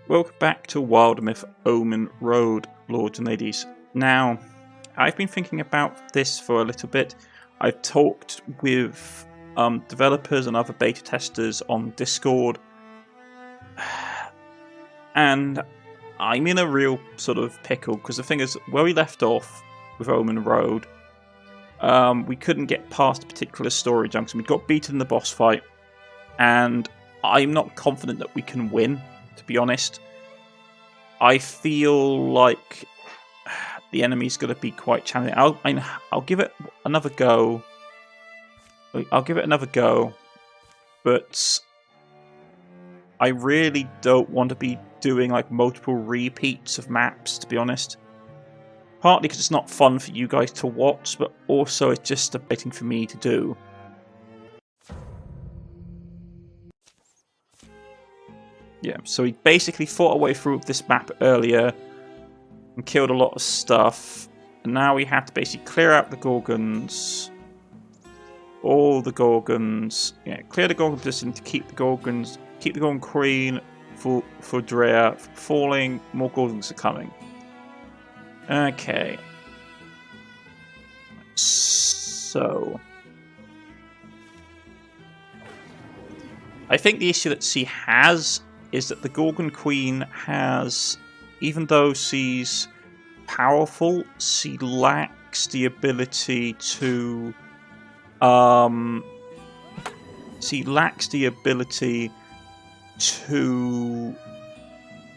Welcome back to WilderMyth Omenroad, lords and ladies. Now, I've been thinking about this for a little bit. I've talked with developers and other beta testers on Discord, and I'm in a real sort of pickle, because the thing is, where we left off with Omenroad, we couldn't get past a particular story junction. We got beaten in the boss fight, and I'm not confident that we can win, to be honest. I feel like the enemy's going to be quite challenging. I'll give it another go. But I really don't want to be doing like multiple repeats of maps, to be honest. Partly because it's not fun for you guys to watch, but also it's just a bit for me to do. Yeah, so we basically fought our way through this map earlier and killed a lot of stuff. And now we have to basically clear out the Gorgons. All the Gorgons. Yeah, clear the Gorgon position to keep the Gorgons. Keep the Gorgon Queen for Drea falling. More Gorgons are coming. Okay. So I think the issue that she has is that the Gorgon Queen has, even though she's powerful, she lacks the ability to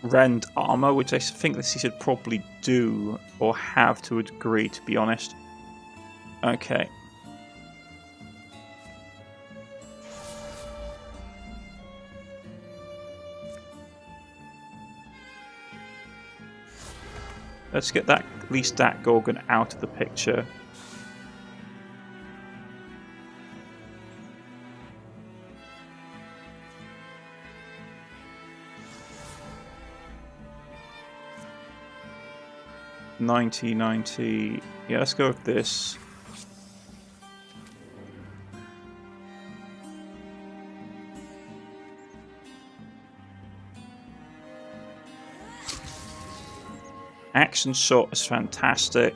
rend armor, which I think that she should probably do or have to a degree, to be honest. Okay. Let's get that, at least that Gorgon out of the picture. $90. Yeah, let's go with this. Action shot is fantastic.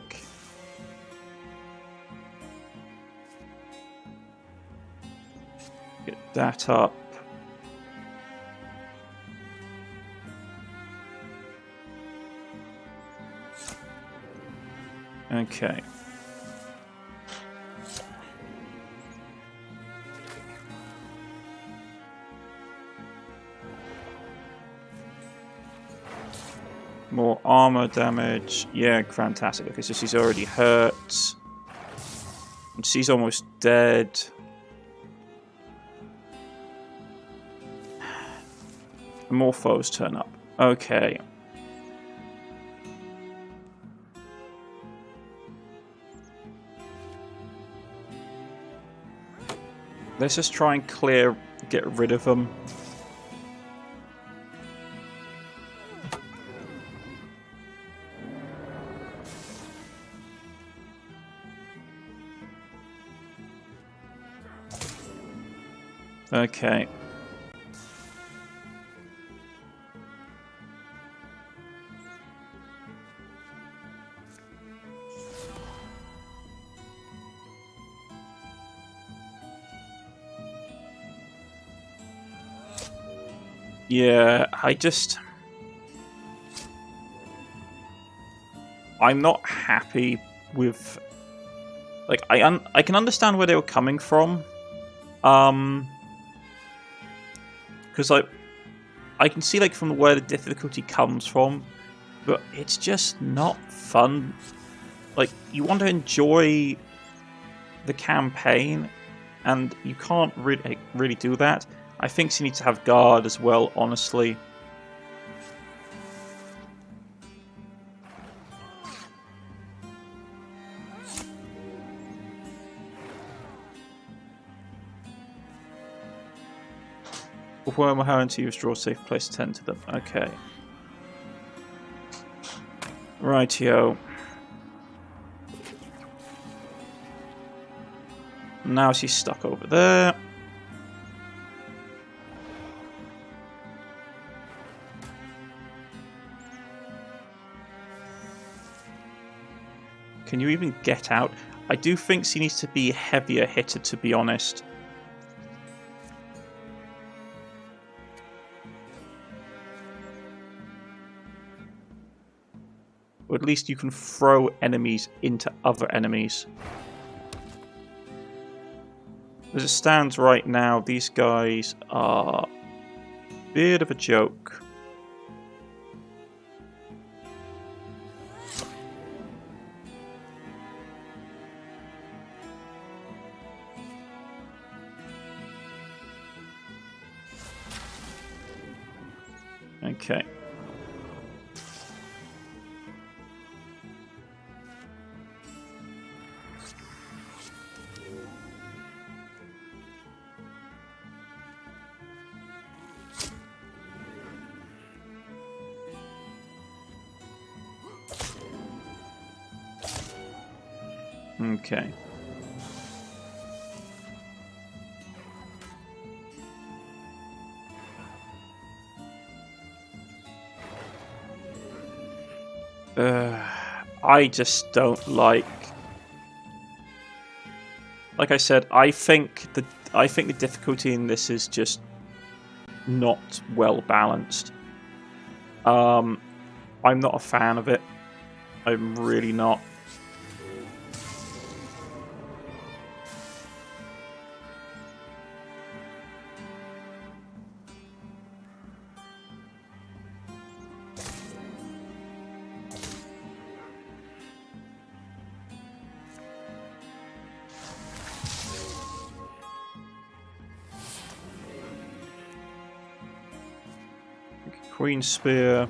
Get that up. Okay. More armor damage. Yeah, fantastic. Okay, so she's already hurt. And she's almost dead. More foes turn up. Okay. Let's just try and get rid of them. Okay. Yeah, I'm not happy with, like, I can understand where they were coming from. Because I can see like from where the difficulty comes from, but it's just not fun. Like, you want to enjoy the campaign, and you can't really do that. I think she needs to have guard as well, honestly. Perform her until you draw a safe place, tend to them. Okay. Rightio. Now she's stuck over there. Can you even get out? I do think she needs to be a heavier hitter, to be honest. Or at least you can throw enemies into other enemies. As it stands right now, these guys are a bit of a joke. Okay. Okay. I just don't like. Like I said, I think the difficulty in this is just not well balanced. I'm not a fan of it. I'm really not. Queen Spear.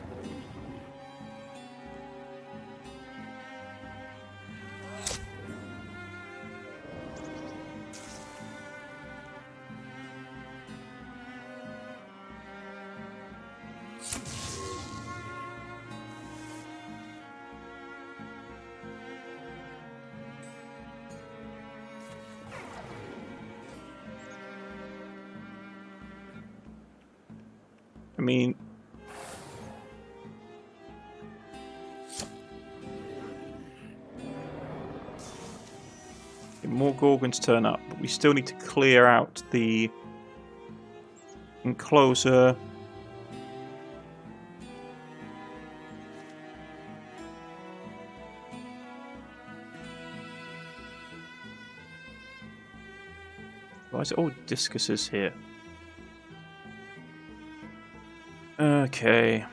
I mean, more Gorgons turn up, but we still need to clear out the enclosure. Why is it all discuses here? Okay.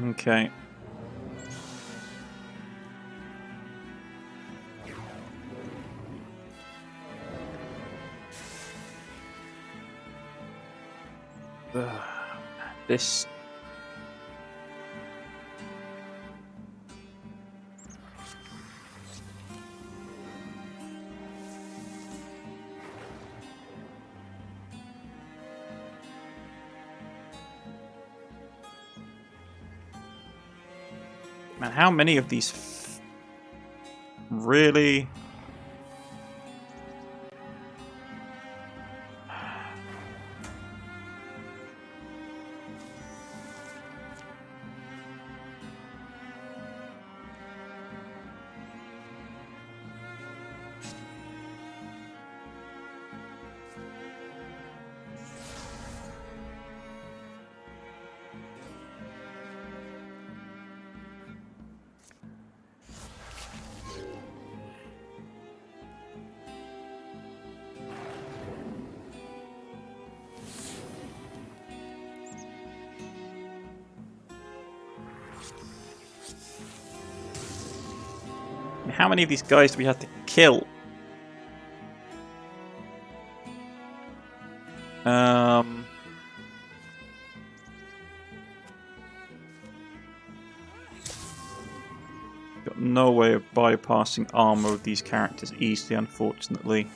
Okay. This. Man, how many of these really? How many of these guys do we have to kill? no way of bypassing armor with these characters easily, unfortunately.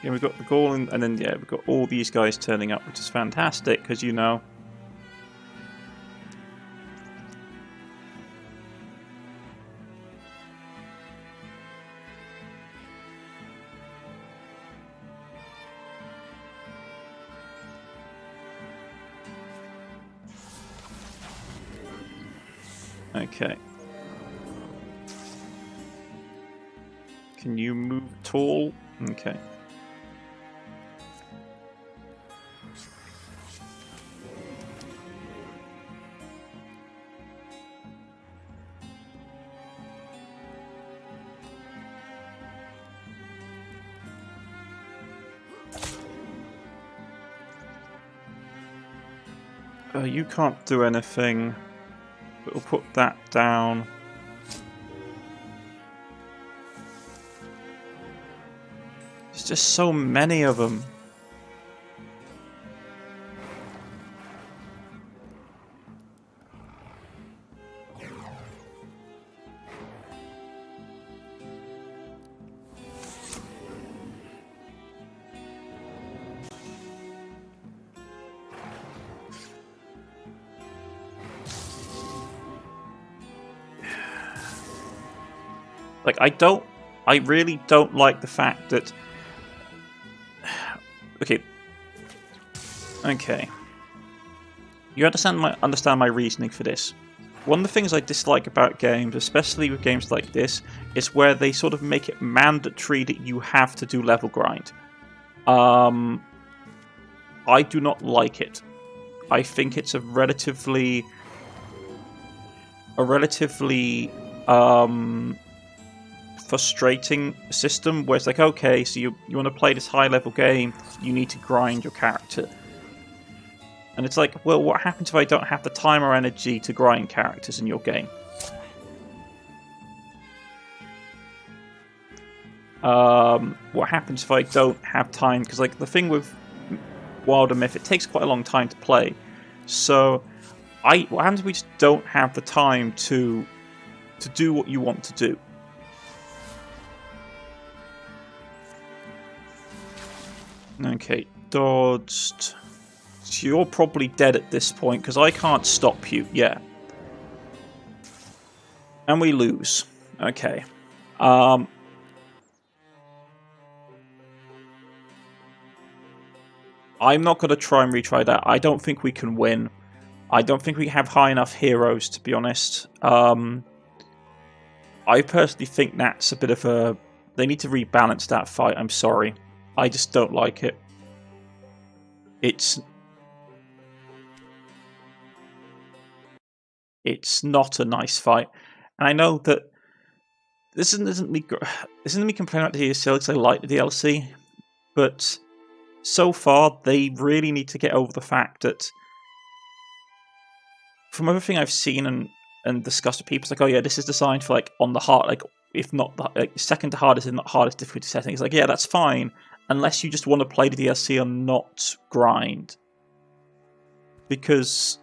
Yeah, we've got the Gaull, and then, yeah, we've got all these guys turning up, which is fantastic, because, you know... Okay. Can you move tall? Okay. You can't do anything. We'll put that down. There's just so many of them. Like, I really don't like the fact that... Okay. You understand my reasoning for this. One of the things I dislike about games, especially with games like this, is where they sort of make it mandatory that you have to do level grind. I do not like it. I think it's a relatively frustrating system where it's like, okay, so you want to play this high level game, you need to grind your character. And it's like, well, what happens if I don't have the time or energy to grind characters in your game? What happens if I don't have time? Because, like, the thing with WilderMyth, it takes quite a long time to play. So, what happens if we just don't have the time to do what you want to do? Okay, dodged. So you're probably dead at this point, because I can't stop you. Yeah. And we lose. Okay. I'm not going to try and retry that. I don't think we can win. I don't think we have high enough heroes, to be honest. I personally think that's a bit of a... They need to rebalance that fight, I'm sorry. I just don't like it. It's not a nice fight. And I know that this isn't me complaining about the DLC because I like the DLC, but so far they really need to get over the fact that from everything I've seen and discussed with people, it's like, oh yeah, this is designed for like on the hard, like if not the, like, second to hardest, if not hardest difficulty setting. It's like, yeah, that's fine, unless you just want to play the DLC and not grind. Because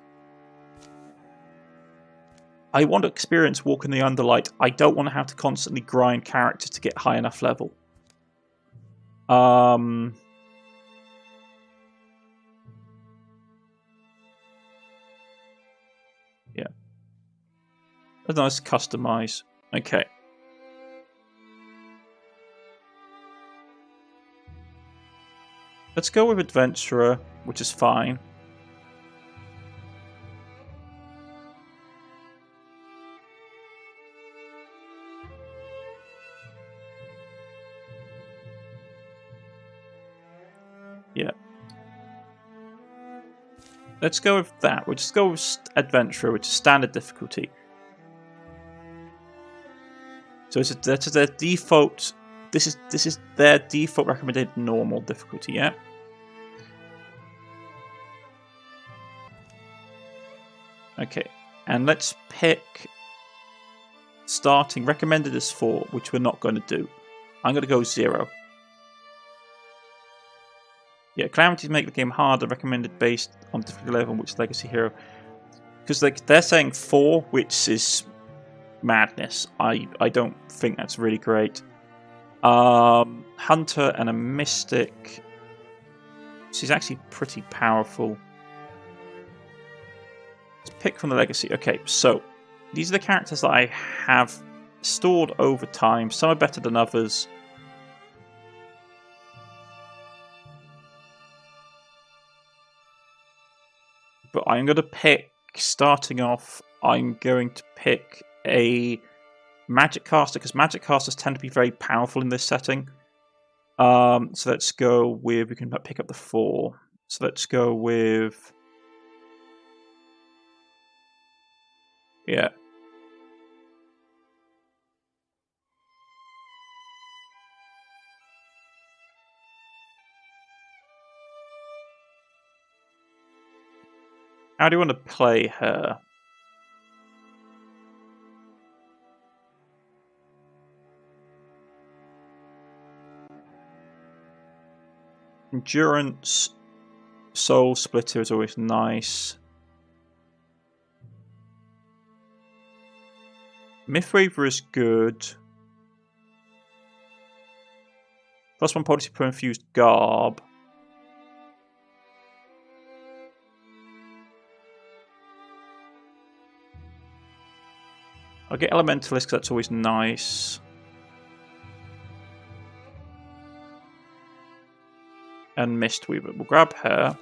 I want to experience Walk in the Underlight. I don't want to have to constantly grind characters to get high enough level. Yeah. A nice customize. Okay. Let's go with Adventurer, which is fine. Yeah. Let's go with that. We'll just go with Adventurer, which is standard difficulty. So it's their default. This is their default recommended normal difficulty. Yeah. Okay, and let's pick starting recommended as 4, which we're not going to do. I'm going to go 0. Yeah, calamities make the game harder, recommended based on difficulty level, which legacy hero. Because they're saying 4, which is madness. I don't think that's really great. Hunter and a mystic. She's actually pretty powerful. Let's pick from the legacy. Okay, so these are the characters that I have stored over time. Some are better than others. But I'm going to pick, starting off, I'm going to pick a magic caster, because magic casters tend to be very powerful in this setting. So let's go with, we can pick up the 4. So let's go with, yeah. How do you want to play her? Endurance, Soul Splitter is always nice. Mythwaver is good. +1 policy per infused garb. I'll get Elementalist because that's always nice. And Mistweaver. We'll grab her.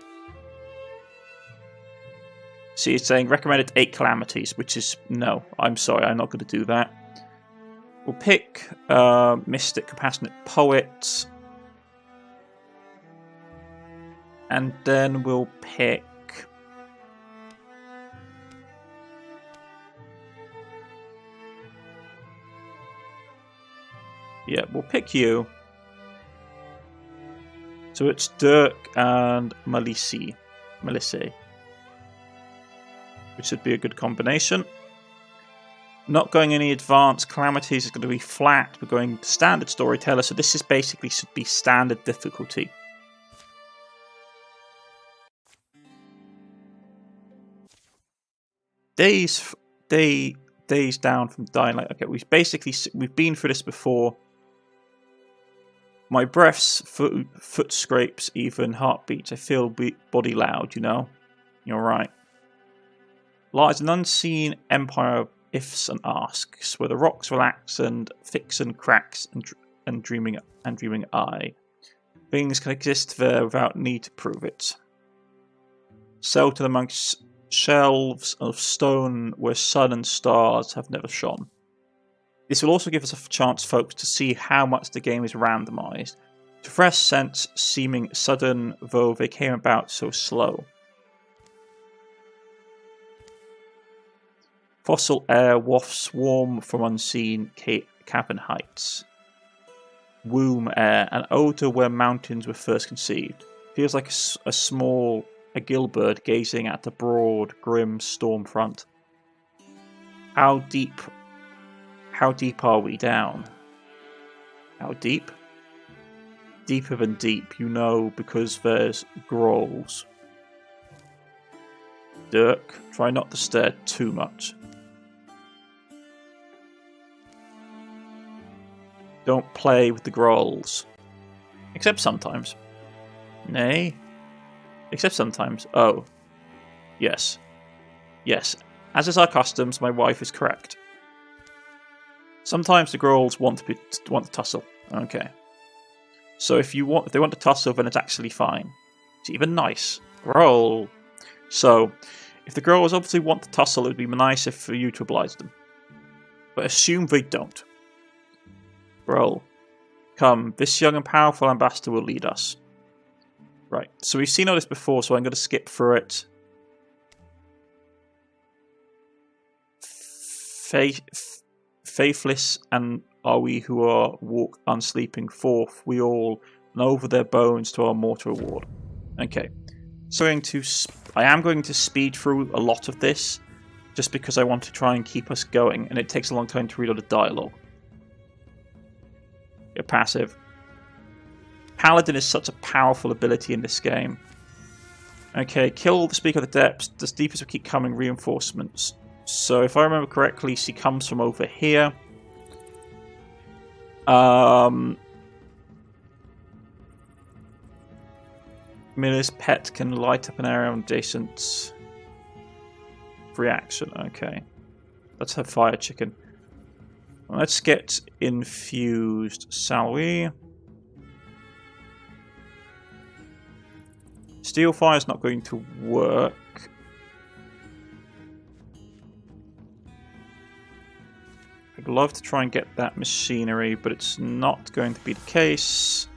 See, it's saying recommended 8 calamities, which is no. I'm sorry, I'm not going to do that. We'll pick Mystic Compassionate Poet. And then we'll pick... Yeah, we'll pick you. So it's Dirk and Melisse. Which should be a good combination. Not going any advanced calamities, is going to be flat. We're going standard storyteller, so this is basically should be standard difficulty. Days down from dying light. Okay, we've been through this before. My breaths, foot scrapes, even heartbeats. I feel body loud, you know? You're right. Lies an unseen empire of ifs and asks, where the rocks relax and fix and cracks and dreaming eye. Things can exist there without need to prove it. Settled amongst shelves of stone where sun and stars have never shone. This will also give us a chance, folks, to see how much the game is randomized. To fresh sense seeming sudden, though they came about so slow. Fossil air wafts warm from unseen cavern heights. Womb air, an odour where mountains were first conceived. Feels like a gillbird gazing at the broad, grim storm front. How deep are we down? How deep? Deeper than deep, you know, because there's growls. Dirk, try not to stare too much. Don't play with the growls. Except sometimes. Nay. Except sometimes. Oh. Yes. Yes. As is our customs, my wife is correct. Sometimes the growls want to tussle. Okay. So if they want to tussle, then it's actually fine. It's even nice. Growl. So, if the growls obviously want to tussle, it would be nicer for you to oblige them. But assume they don't. Growl. Come, this young and powerful ambassador will lead us. Right, so we've seen all this before, so I'm going to skip through it. Faithless and are we who are walk unsleeping forth, we all, and over their bones to our mortal reward. Okay, so I am going to speed through a lot of this, just because I want to try and keep us going, and it takes a long time to read all the dialogue. Your passive. Paladin is such a powerful ability in this game. Okay, kill the Speaker of the Depths. The deepest will keep coming reinforcements. So if I remember correctly, she comes from over here. Miller's pet can light up an area adjacent. Reaction, okay. That's her fire chicken. Let's get infused, shall we? Steel fire is not going to work. I'd love to try and get that machinery, but it's not going to be the case.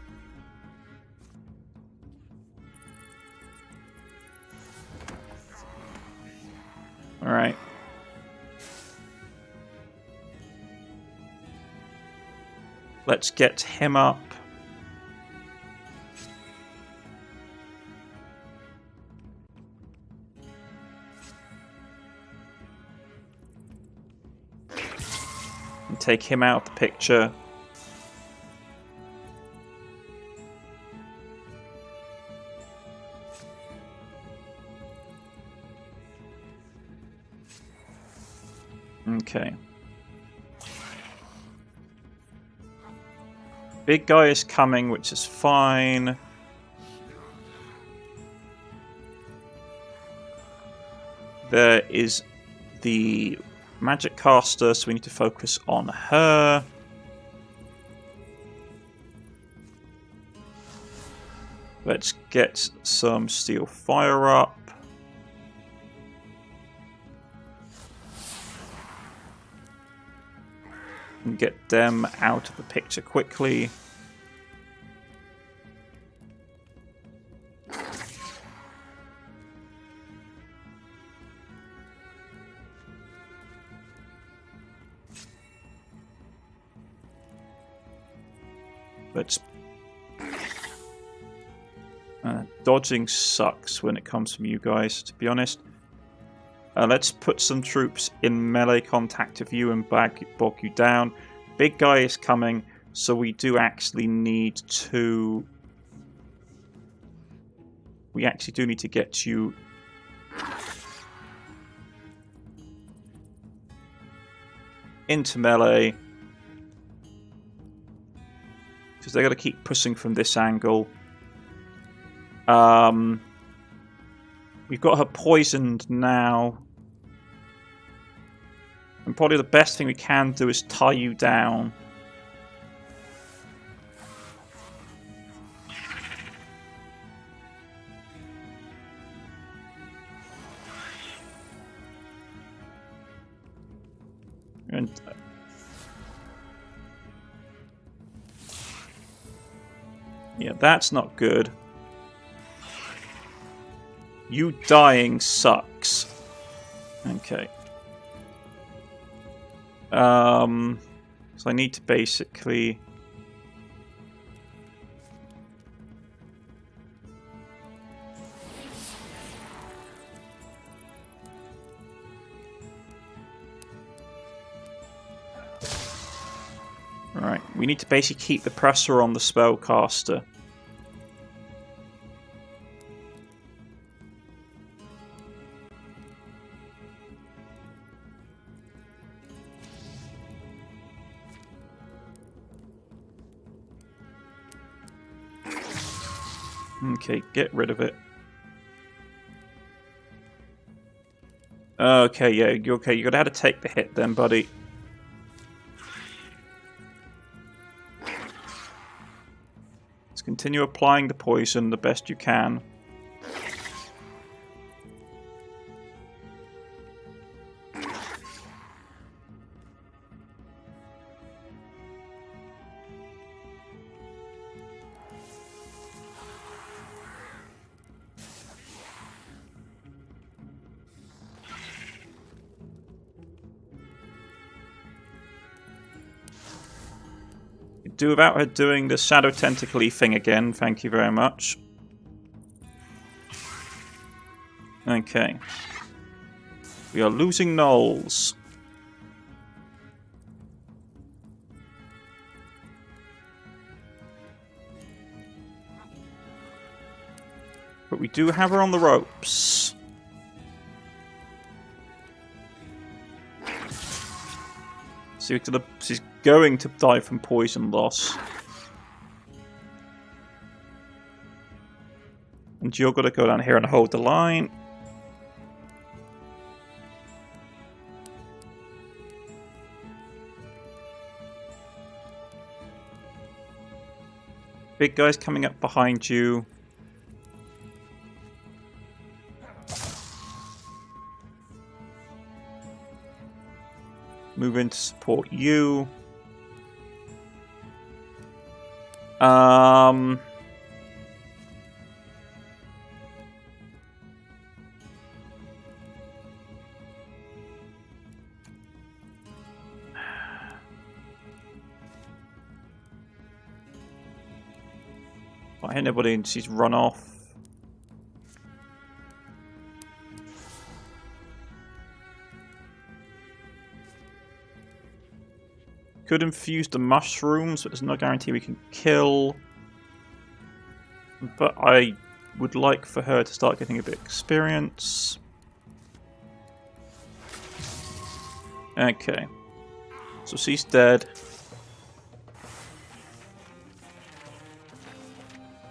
Alright. Let's get him up. And take him out of the picture. Okay. Big guy is coming, which is fine. There is the magic caster, so we need to focus on her. Let's get some steel fire up. And get them out of the picture quickly. Let's... dodging sucks when it comes from you guys, to be honest. Let's put some troops in melee contact of you and bog you down. Big guy is coming, so we do actually need to... We actually do need to get you... into melee. Because they're going to keep pushing from this angle. We've got her poisoned now. And probably the best thing we can do is tie you down. And... yeah, that's not good. You dying sucks. Okay. So I need to basically... Alright, we need to basically keep the pressure on the spellcaster. Okay, get rid of it. Okay, yeah, you're okay. You're gonna have to take the hit then, buddy. Let's continue applying the poison the best you can. Could do without her doing the shadow tentacle-y thing again, thank you very much. Okay. We are losing gnolls. But we do have her on the ropes. So she's going to die from poison loss. And you're going to go down here and hold the line. Big guy's coming up behind you. Move in to support you. I hit nobody and she's run off. Could infuse the mushrooms, but there's no guarantee we can kill. But I would like for her to start getting a bit of experience. Okay. So she's dead.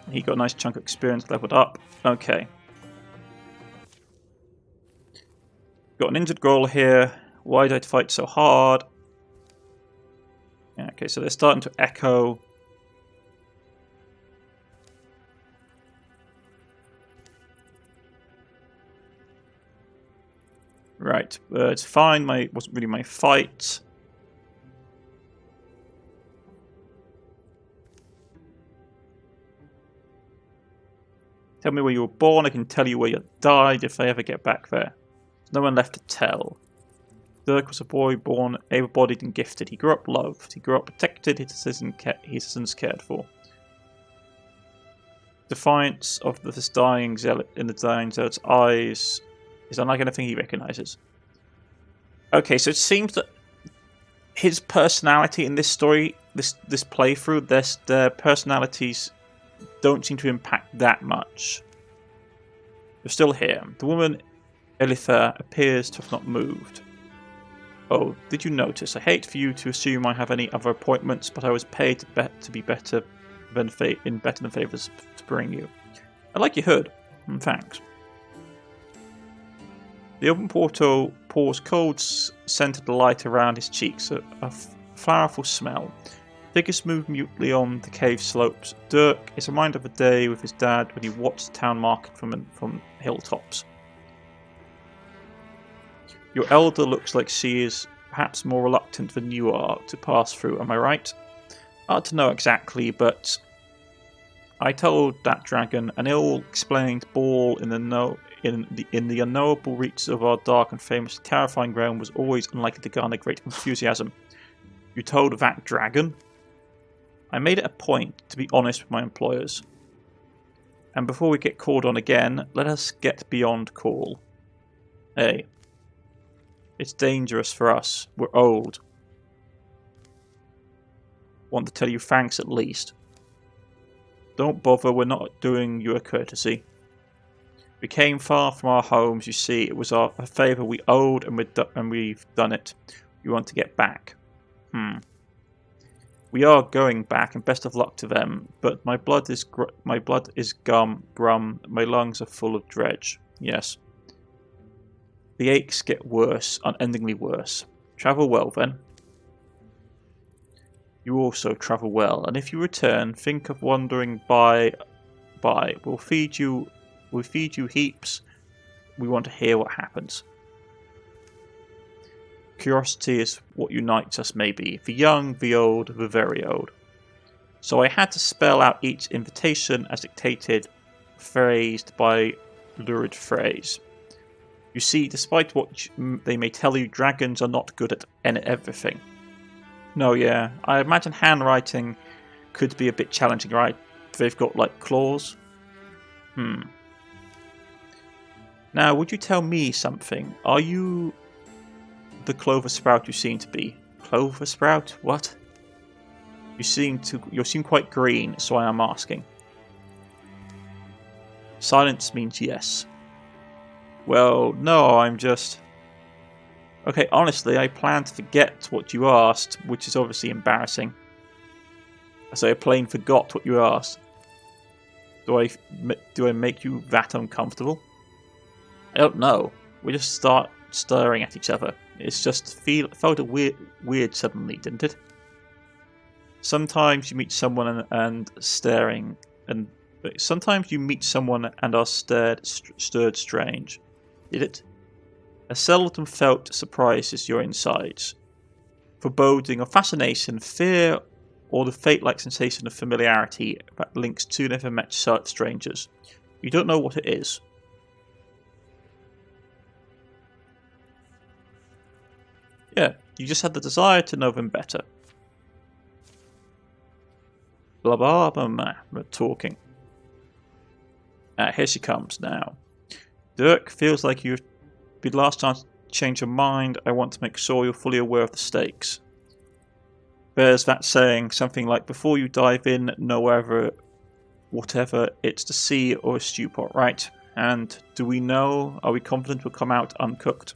He got a nice chunk of experience leveled up. Okay. Got an injured girl here. Why did I fight so hard? Okay, so they're starting to echo. Right, it's fine. It wasn't really my fight. Tell me where you were born. I can tell you where you died if I ever get back there. There's no one left to tell. Dirk was a boy born able-bodied and gifted. He grew up loved. He grew up protected. His citizens cared for. Defiance of this dying zealot in the dying zealot's eyes is unlike anything he recognizes. Okay, so it seems that his personality in this story, this playthrough, their personalities don't seem to impact that much. They're still here. The woman, Elitha, appears to have not moved. Oh, did you notice? I hate for you to assume I have any other appointments, but I was paid to be better than favors to bring you. I like your hood. Thanks. The open portal pours cold, scented light around his cheeks, a flowerful smell. Figures move mutely on the cave slopes. Dirk is a reminder of a day with his dad when he watched the town market from hilltops. Your elder looks like she is perhaps more reluctant than you are to pass through, am I right? Hard to know exactly, but I told that dragon an ill-explained ball in the unknowable reaches of our dark and famous terrifying realm was always unlikely to garner great enthusiasm. You told that dragon? I made it a point to be honest with my employers. And before we get called on again, let us get beyond call. Hey. It's dangerous for us. We're old. Want to tell you thanks at least. Don't bother, we're not doing you a courtesy. We came far from our homes, you see. It was a favour we owed, and we've done it. We want to get back. We are going back, and best of luck to them. But my blood is grum. My lungs are full of dredge. Yes. The aches get worse, unendingly worse. Travel well, then. You also travel well, and if you return, think of wandering by. We'll feed you heaps. We want to hear what happens. Curiosity is what unites us, maybe. The young, the old, the very old. So I had to spell out each invitation as dictated, phrased by lurid phrase. You see, despite what they may tell you, dragons are not good at everything. No, yeah, I imagine handwriting could be a bit challenging, right? They've got like claws. Now, would you tell me something? Are you the clover sprout you seem to be? Clover sprout? What? You seem quite green, so I am asking. Silence means yes. Well, no, I'm just... Okay, honestly, I plan to forget what you asked, which is obviously embarrassing. So I plain forgot what you asked. Do I make you that uncomfortable? I don't know. We just start staring at each other. It's just felt weird suddenly, didn't it? Sometimes you meet someone and staring, and sometimes you meet someone and are stirred strange. Did it? I seldom felt surprises your insides. Foreboding or fascination, fear, or the fate-like sensation of familiarity that links two never met strangers. You don't know what it is. Yeah, you just had the desire to know them better. Blah blah blah blah, we're talking. Here she comes now. Dirk, feels like you've been last chance to change your mind. I want to make sure you're fully aware of the stakes. There's that saying, something like, before you dive in, know whatever it's the sea or a stew pot, right? And do we know, are we confident we'll come out uncooked?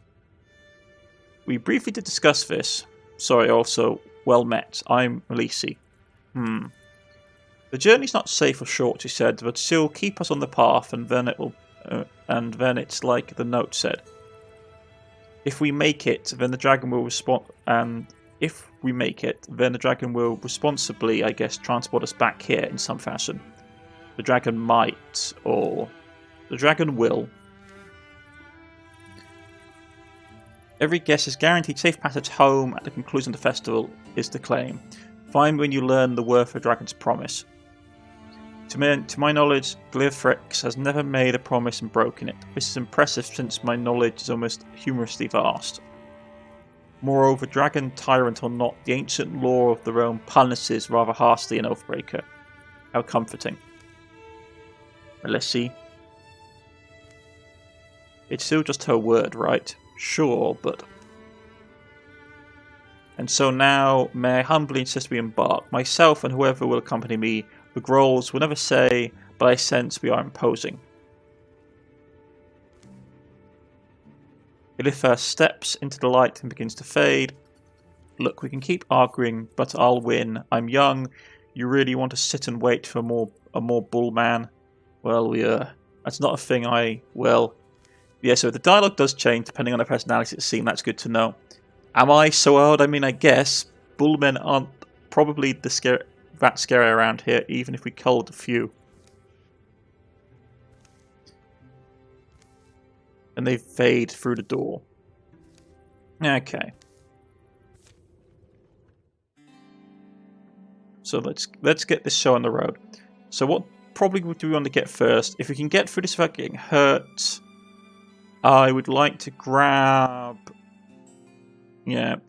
We briefly did discuss this. Sorry, also, well met. I'm Elise. The journey's not safe or short, she said, but still keep us on the path, and then it's like the note said. If we make it, then the dragon will responsibly, I guess, transport us back here in some fashion. The dragon might, or the dragon will. Every guest is guaranteed safe passage home at the conclusion of the festival, is the claim. Find when you learn the worth of a dragon's promise. To my knowledge, Glyphrix has never made a promise and broken it. This is impressive since my knowledge is almost humorously vast. Moreover, dragon, tyrant or not, the ancient law of the realm punishes rather harshly an oathbreaker. How comforting. Well, let's see. It's still just her word, right? Sure, but... And so now, may I humbly insist we embark. Myself and whoever will accompany me. The Grolls will never say, but I sense we are imposing. Ilitha steps into the light and begins to fade. Look, we can keep arguing, but I'll win. I'm young. You really want to sit and wait for a more bull man? Well, that's not a thing yeah, so the dialogue does change depending on the personality. It seems that's good to know. Am I so old? I mean, I guess bullmen aren't probably that scary around here, even if we culled a few. And they fade through the door. Okay. So let's get this show on the road. So what probably do we want to get first? If we can get through this without getting hurt, I would like to grab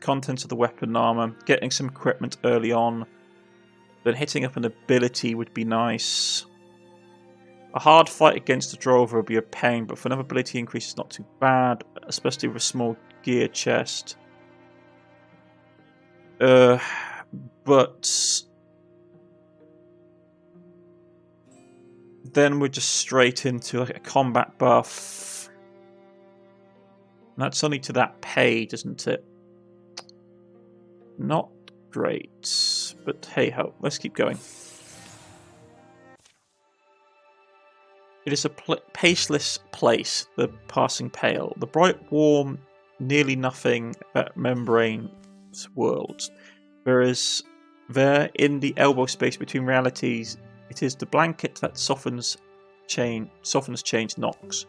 contents of the weapon armor, getting some equipment early on. Then hitting up an ability would be nice. A hard fight against the drover would be a pain, but for another ability increase is not too bad, especially with a small gear chest. But then we're just straight into like a combat buff. And that's only to that page, isn't it? Not great, but hey ho, let's keep going. It is a paceless place, the passing pale. The bright, warm, nearly nothing but membrane's worlds. There, in the elbow space between realities, it is the blanket that softens change knocks.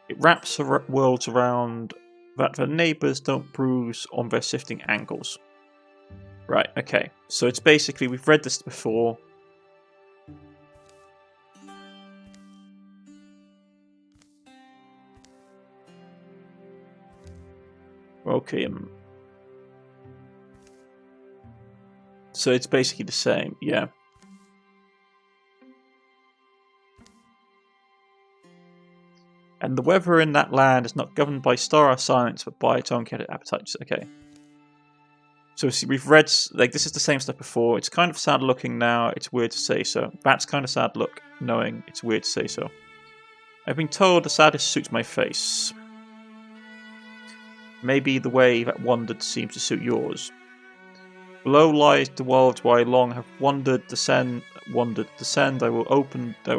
It wraps worlds around that the neighbours don't bruise on their shifting angles. Right, okay. So it's basically, we've read this before. Okay. So it's basically the same, yeah. And the weather in that land is not governed by star or silence, but by its own chaotic appetites. Okay. So see, we've read, like, this is the same stuff before. It's kind of sad looking now. It's weird to say so. That's kind of sad look, knowing it's weird to say so. I've been told the saddest suits my face. Maybe the way that wandered seems to suit yours. Below lies the world where I long have wandered, descend. I will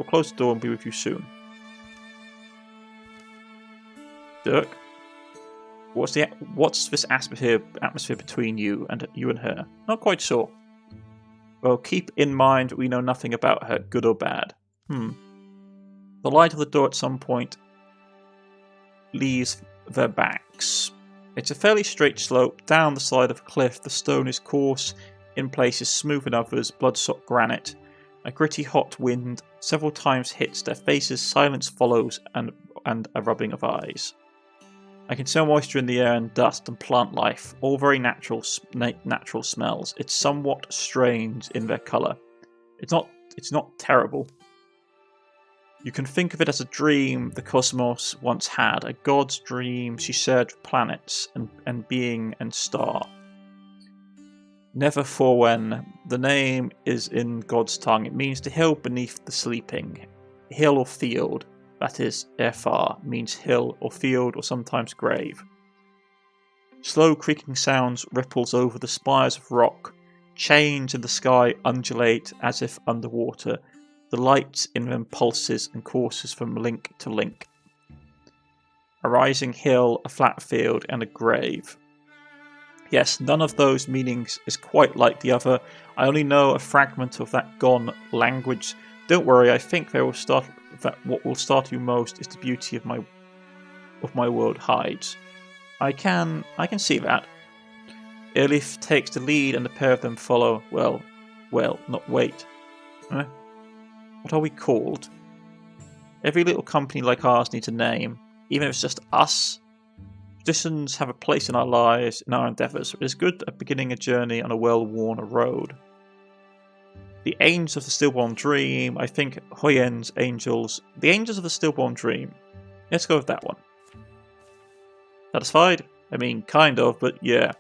close the door and be with you soon. Dirk, what's this atmosphere between you and her? Not quite sure. Well, keep in mind we know nothing about her, good or bad. The light of the door at some point leaves their backs. It's a fairly straight slope down the side of a cliff. The stone is coarse, in places smooth in others, blood-soaked granite. A gritty hot wind several times hits their faces, silence follows, and a rubbing of eyes. I can smell moisture in the air and dust and plant life, all very natural smells. It's somewhat strange in their colour. It's not terrible. You can think of it as a dream the cosmos once had, a god's dream she shared with planets and being and star. Never for when. The name is in God's tongue. It means the hill beneath the sleeping. Hill or field. That is, Erfar means hill or field or sometimes grave. Slow creaking sounds ripples over the spires of rock. Chains in the sky undulate as if underwater. The light in them pulses and courses from link to link. A rising hill, a flat field, and a grave. Yes, none of those meanings is quite like the other. I only know a fragment of that gone language. Don't worry, I think what will startle you most is the beauty of my world hides. I can see that. Elif takes the lead and the pair of them follow. Well, not wait. What are we called? Every little company like ours needs a name, even if it's just us. Traditions have a place in our lives, in our endeavours. It is good at beginning a journey on a well-worn road. The Angels of the Stillborn Dream, I think Hoyen's Angels. The Angels of the Stillborn Dream. Let's go with that one. Satisfied? I mean, kind of, but yeah.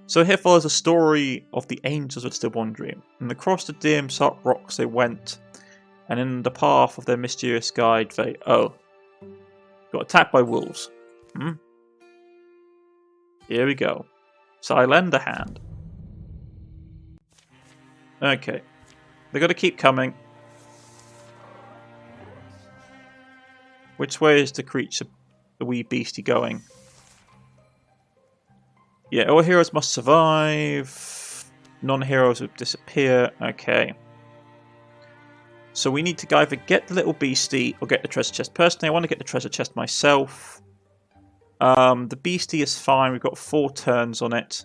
So here follows a story of the Angels of the Stillborn Dream. And across the dim, dark rocks they went, and in the path of their mysterious guide they... got attacked by wolves. Here we go. So I lend a hand. Okay. They've got to keep coming. Which way is the creature, the wee beastie, going? Yeah, all heroes must survive. Non-heroes will disappear. Okay. So we need to either get the little beastie or get the treasure chest. Personally, I want to get the treasure chest myself. The beastie is fine. We've got 4 turns on it.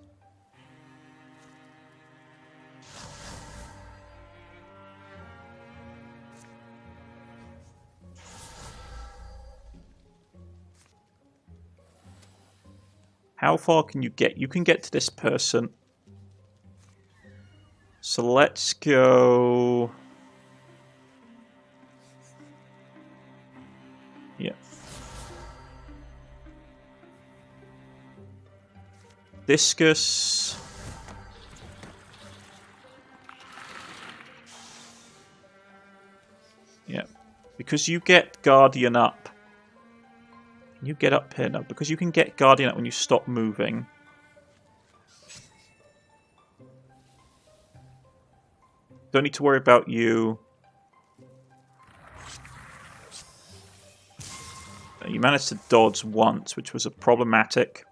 How far can you get? You can get to this person. So let's go... Yeah. Discus. Yeah. Because you get Guardian up. Can you get up here? No, because you can get Guardian up when you stop moving. Don't need to worry about you. You managed to dodge once, which was a problematic.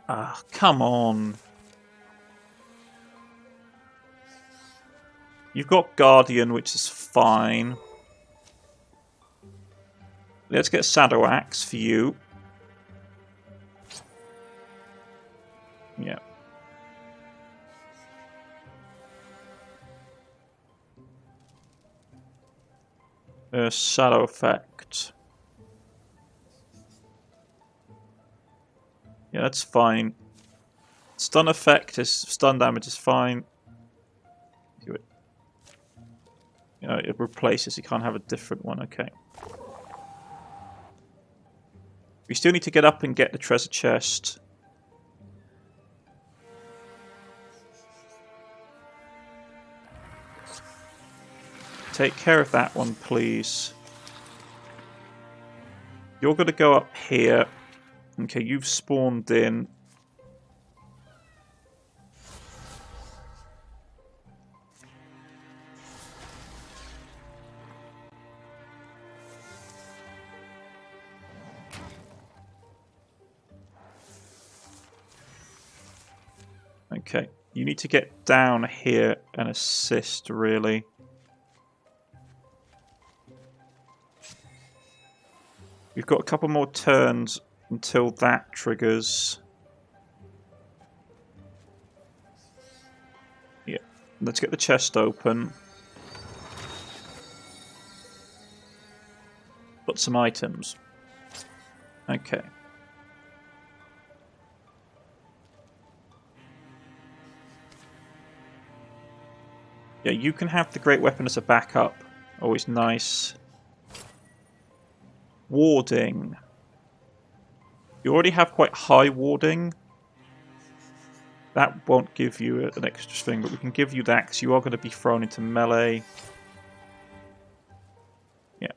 Ah, come on. You've got Guardian, which is fine. Let's get Shadow Axe for you. Yeah. Shadow effect. Yeah, that's fine. Stun effect is stun damage is fine. Do it. You know, it replaces. You can't have a different one. Okay. We still need to get up and get the treasure chest. Take care of that one, please. You're going to go up here. Okay, you've spawned in. Okay, you need to get down here and assist, really. We've got a couple more turns until that triggers. Yeah, let's get the chest open. Got some items. Okay. Yeah, you can have the great weapon as a backup. Always nice. Warding. You already have quite high warding. That won't give you an extra thing, but we can give you that because you are going to be thrown into melee. Yeah.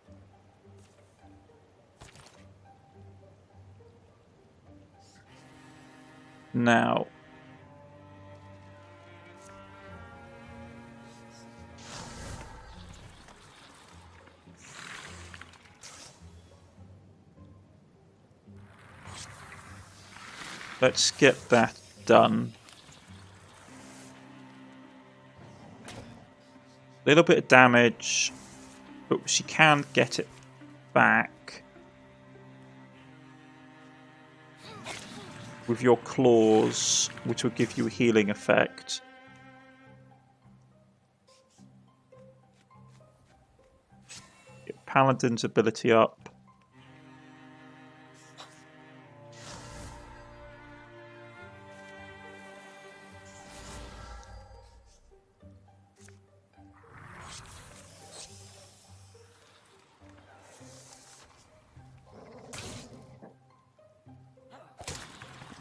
Now. Let's get that done. A little bit of damage, but she can get it back with your claws, which will give you a healing effect. Get Paladin's ability up.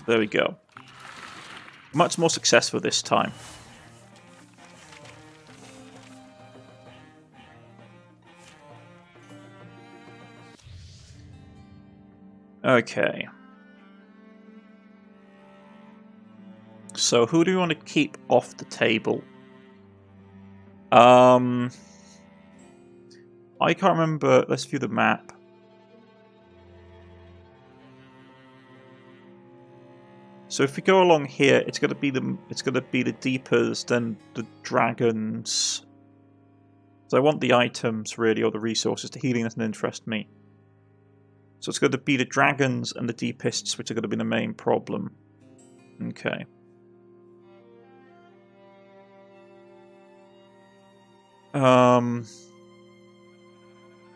There we go. Much more successful this time. Okay. So who do we want to keep off the table? I can't remember. Let's view the map. So if we go along here, it's going to be the Deepers, then the Dragons. So I want the items really, or the resources. The healing doesn't interest me. So it's going to be the Dragons and the Deepists, which are going to be the main problem. Okay.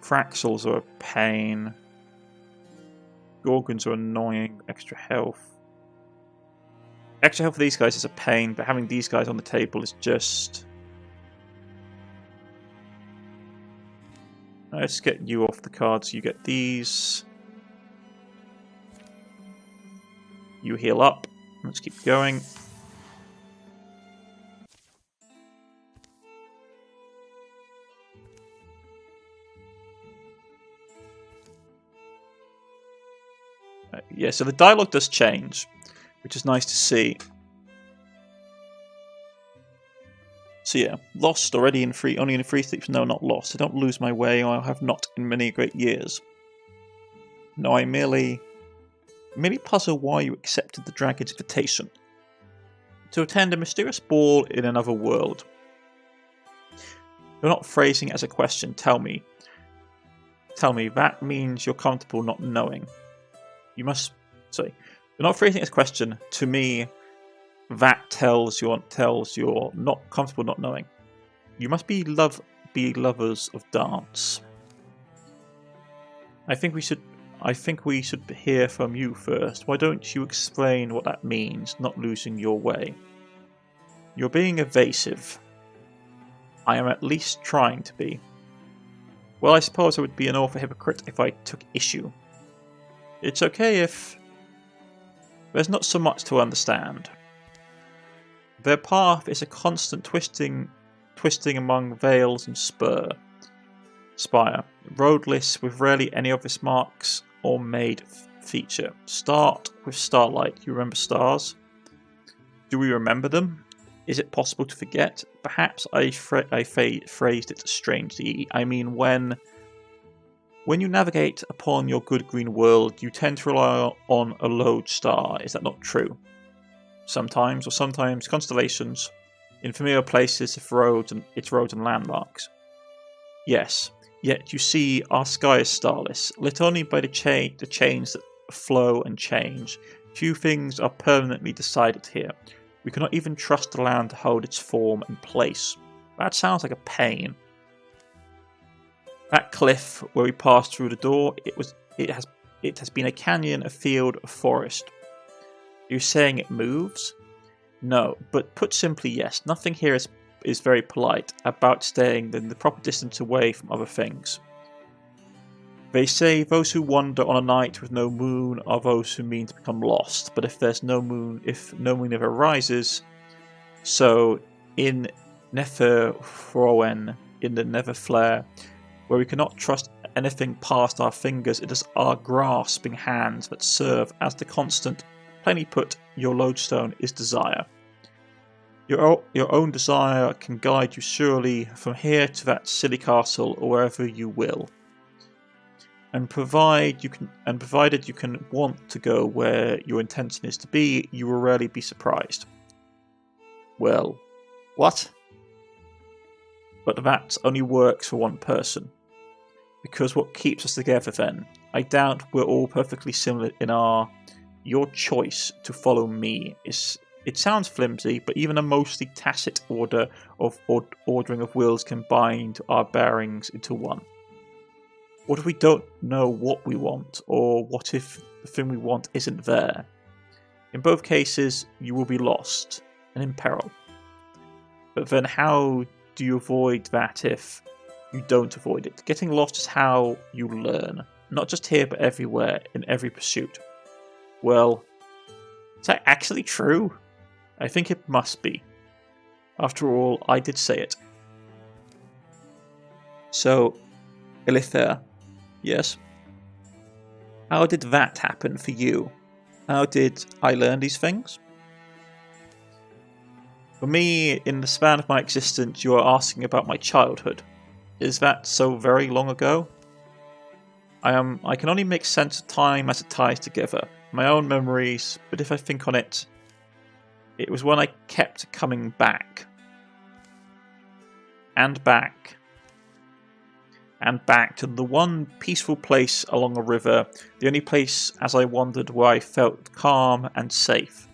Fraxels are a pain. Gorgons are annoying. Extra health. Extra health for these guys is a pain, but having these guys on the table is just... Let's get you off the cards. You get these. You heal up. Let's keep going. Yeah, so the dialogue does change, which is nice to see. So yeah, lost already in free, only in free sleeps. No, not lost. I don't lose my way, or I have not in many great years. No, I merely puzzle why you accepted the dragon's invitation to attend a mysterious ball in another world. You're not phrasing it as a question. Tell me, that means you're comfortable not knowing. You must... Sorry. You're not phrasing it as a question. To me, that tells you're not comfortable not knowing. You must be lovers of dance. I think we should hear from you first. Why don't you explain what that means, not losing your way? You're being evasive. I am at least trying to be. Well, I suppose I would be an awful hypocrite if I took issue. It's okay if there's not so much to understand. Their path is a constant twisting among vales and spire, roadless with rarely any obvious marks or made feature. Start with starlight. You remember stars? Do we remember them? Is it possible to forget? Perhaps I phrased it strangely. I mean, when you navigate upon your good green world, you tend to rely on a lodestar. Is that not true? Sometimes constellations in familiar places, its roads and landmarks. Yes, yet you see, our sky is starless, lit only by the chains that flow and change. Few things are permanently decided here. We cannot even trust the land to hold its form and place. That sounds like a pain. That cliff where we passed through the door, it has been a canyon, a field, a forest. Are you saying it moves? No, but put simply, yes. Nothing here is very polite about staying in the proper distance away from other things. They say those who wander on a night with no moon are those who mean to become lost, but if no moon ever rises, so in Neferrowen, in the Nether Flare, where we cannot trust anything past our fingers, it is our grasping hands that serve as the constant. Plainly put, your lodestone is desire. Your own desire can guide you surely from here to that silly castle or wherever you will. And provided you can want to go where your intention is to be, you will rarely be surprised. Well, what? But that only works for one person. Because what keeps us together then? I doubt we're all perfectly similar in your choice to follow me is. It sounds flimsy, but even a mostly tacit ordering of wills can bind our bearings into one. What if we don't know what we want, or what if the thing we want isn't there? In both cases, you will be lost and in peril. But then how do you avoid that if you don't avoid it? Getting lost is how you learn, not just here but everywhere, in every pursuit. Well, is that actually true? I think it must be. After all, I did say it. So, Elither, yes? How did that happen for you? How did I learn these things? For me, in the span of my existence, you are asking about my childhood. Is that so very long ago? I can only make sense of time as it ties together. My own memories, but if I think on it, it was when I kept coming back. And back. And back to the one peaceful place along a river, the only place as I wandered where I felt calm and safe.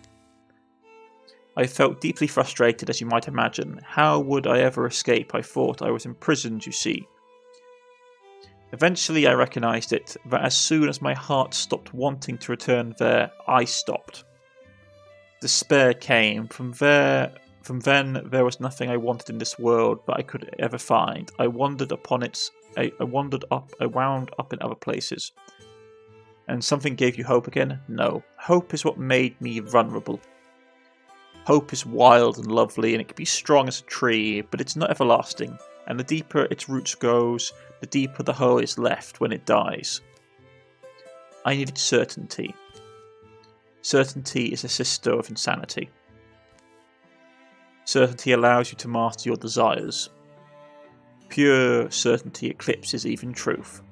I felt deeply frustrated, as you might imagine. How would I ever escape? I thought I was imprisoned, you see. Eventually I recognised it, that as soon as my heart stopped wanting to return there, I stopped. Despair came. From then, there was nothing I wanted in this world that I could ever find. I wandered upon it. I wound up in other places. And something gave you hope again? No. Hope is what made me vulnerable. Hope is wild and lovely, and it can be strong as a tree, but it's not everlasting. And the deeper its roots goes, the deeper the hole is left when it dies. I needed certainty. Certainty is a sister of insanity. Certainty allows you to master your desires. Pure certainty eclipses even truth.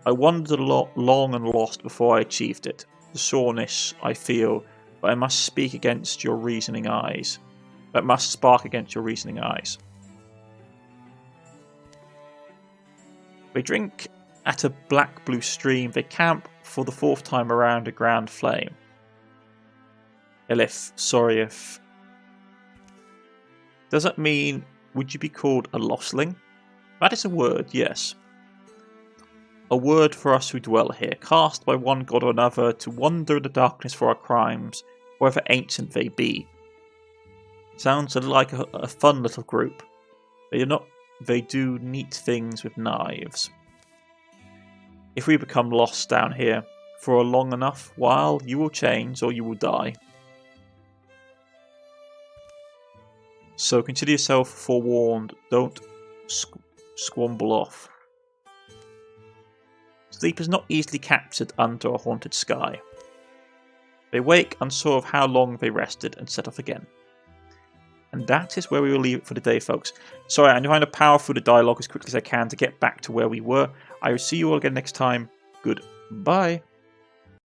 I wandered long and lost before I achieved it. The soreness I feel, but I must speak against your reasoning eyes. That must spark against your reasoning eyes. They drink at a black-blue stream. They camp for the fourth time around a grand flame. Elif, sorry if... Does that mean, would you be called a lostling? That is a word, yes. A word for us who dwell here, cast by one god or another to wander in the darkness for our crimes, however ancient they be. Sounds like a fun little group. They do neat things with knives. If we become lost down here for a long enough while, you will change or you will die. So consider yourself forewarned. Don't squamble off. Sleep is not easily captured under a haunted sky. They wake unsure of how long they rested and set off again. And that is where we will leave it for today, folks. Sorry, I'm trying to power through the dialogue as quickly as I can to get back to where we were. I will see you all again next time. Goodbye.